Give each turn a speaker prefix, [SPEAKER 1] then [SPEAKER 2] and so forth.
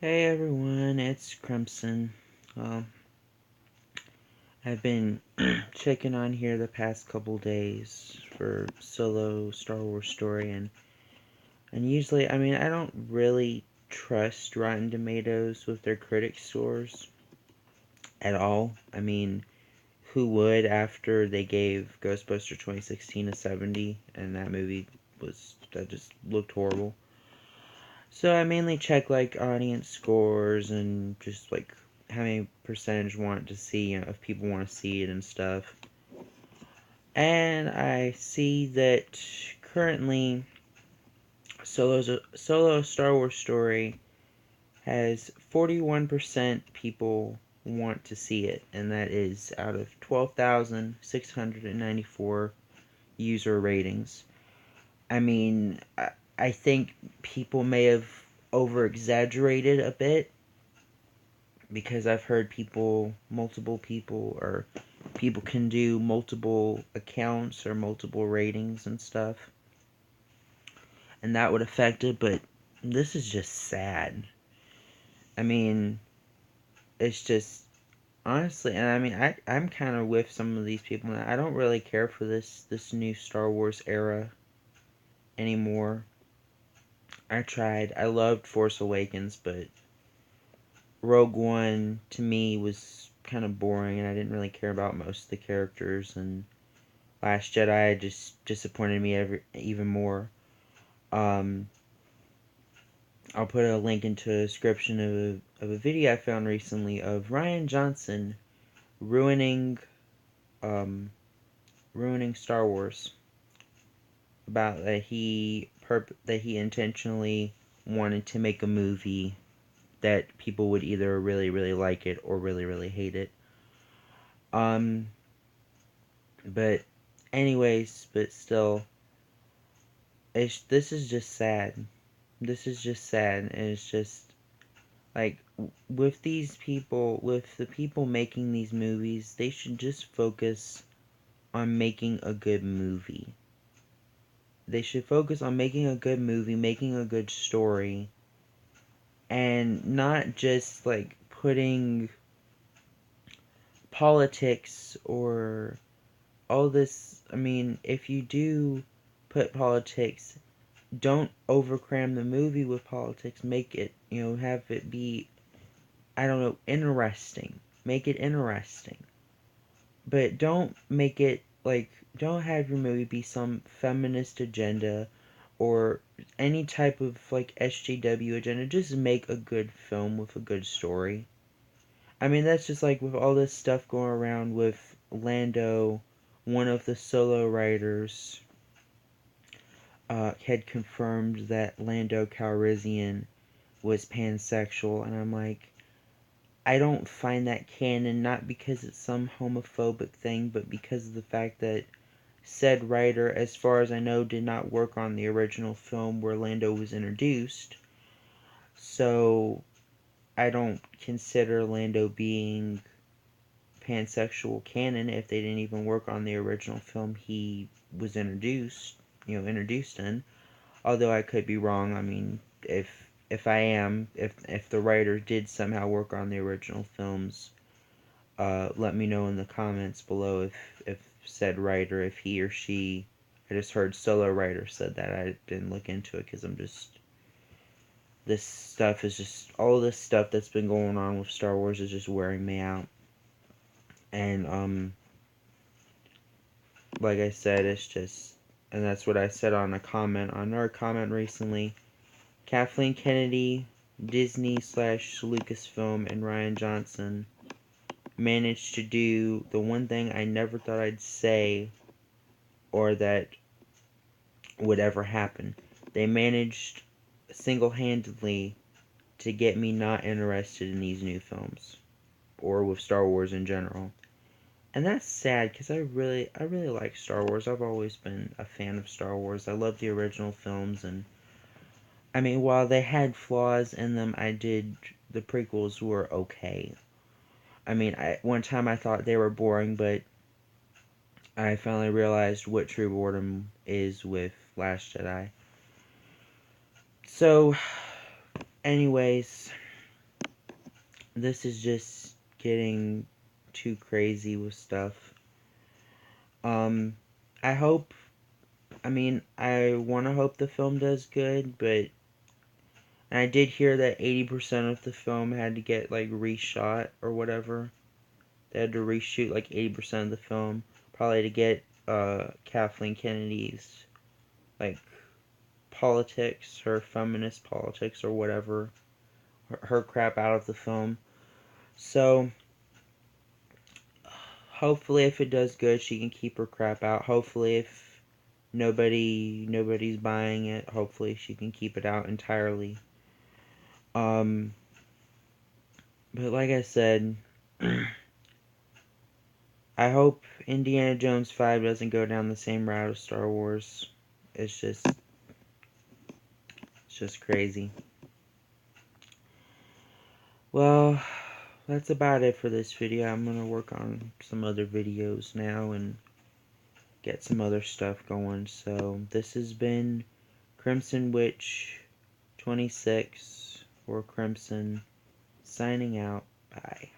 [SPEAKER 1] Hey everyone, it's Crimson. Well, I've been checking on here the past couple days for solo Star Wars story, and usually, I don't really trust Rotten Tomatoes with their critic scores at all. Who would after they gave Ghostbusters 2016 a 70, and that just looked horrible. So I mainly check like audience scores and just like how many percentage want to see, if people want to see it and stuff. And I see that currently Solo Star Wars Story has 41% people want to see it, and that is out of 12,694 user ratings. I think people may have over exaggerated a bit because I've heard multiple people, or people can do multiple accounts or multiple ratings and stuff, and that would affect it, but this is just sad. I mean, it's just, honestly, and I'm kind of with some of these people now. I don't really care for this new Star Wars era anymore. I tried. I loved Force Awakens, but Rogue One to me was kind of boring, and I didn't really care about most of the characters. And Last Jedi just disappointed me even more. Um, I'll put a link into a description of a video I found recently of Rian Johnson ruining um, ruining Star Wars, about that he intentionally wanted to make a movie that people would either really really like it or really really hate it. Um, but anyways, but still, this is just sad. This is just sad, and it's just like, with the people making these movies, they should just focus on making a good movie. They should focus on making a good movie, making a good story, and not just like putting politics or all this. If you do put politics, don't overcram the movie with politics. Make it, have it be, I don't know, interesting. Make it interesting. But don't make it like, don't have your movie be some feminist agenda or any type of like SJW agenda. Just make a good film with a good story. That's just like with all this stuff going around with Lando. One of the solo writers had confirmed that Lando Calrissian was pansexual, and I'm like, I don't find that canon, not because it's some homophobic thing, but because of the fact that said writer, as far as I know, did not work on the original film where Lando was introduced. So I don't consider Lando being pansexual canon if they didn't even work on the original film he was introduced in. Although I could be wrong. If I am, if the writer did somehow work on the original films, let me know in the comments below if said writer, if he or she, I just heard solo writer said that. I didn't look into it because all this stuff that's been going on with Star Wars is just wearing me out. And, like I said, and that's what I said on our comment recently. Kathleen Kennedy, Disney / Lucasfilm, and Rian Johnson managed to do the one thing I never thought I'd say or that would ever happen. They managed single-handedly to get me not interested in these new films or with Star Wars in general. And that's sad because I really like Star Wars. I've always been a fan of Star Wars. I love the original films, and while they had flaws in them, the prequels were okay. One time I thought they were boring, but I finally realized what true boredom is with Last Jedi. So, anyways, this is just getting too crazy with stuff. Um, I hope, I mean, I want to hope the film does good, but and I did hear that 80% of the film had to get, like, reshot or whatever. They had to reshoot, like, 80% of the film, probably to get, Kathleen Kennedy's, like, politics, her feminist politics or whatever, her crap out of the film. So, hopefully if it does good, she can keep her crap out. Hopefully if nobody's buying it, hopefully she can keep it out entirely. Um, but like I said, I hope Indiana Jones 5 doesn't go down the same route as Star Wars. It's just crazy. Well, that's about it for this video. I'm gonna work on some other videos now and get some other stuff going. So this has been Crimson Witch 26 or Crimson signing out. Bye.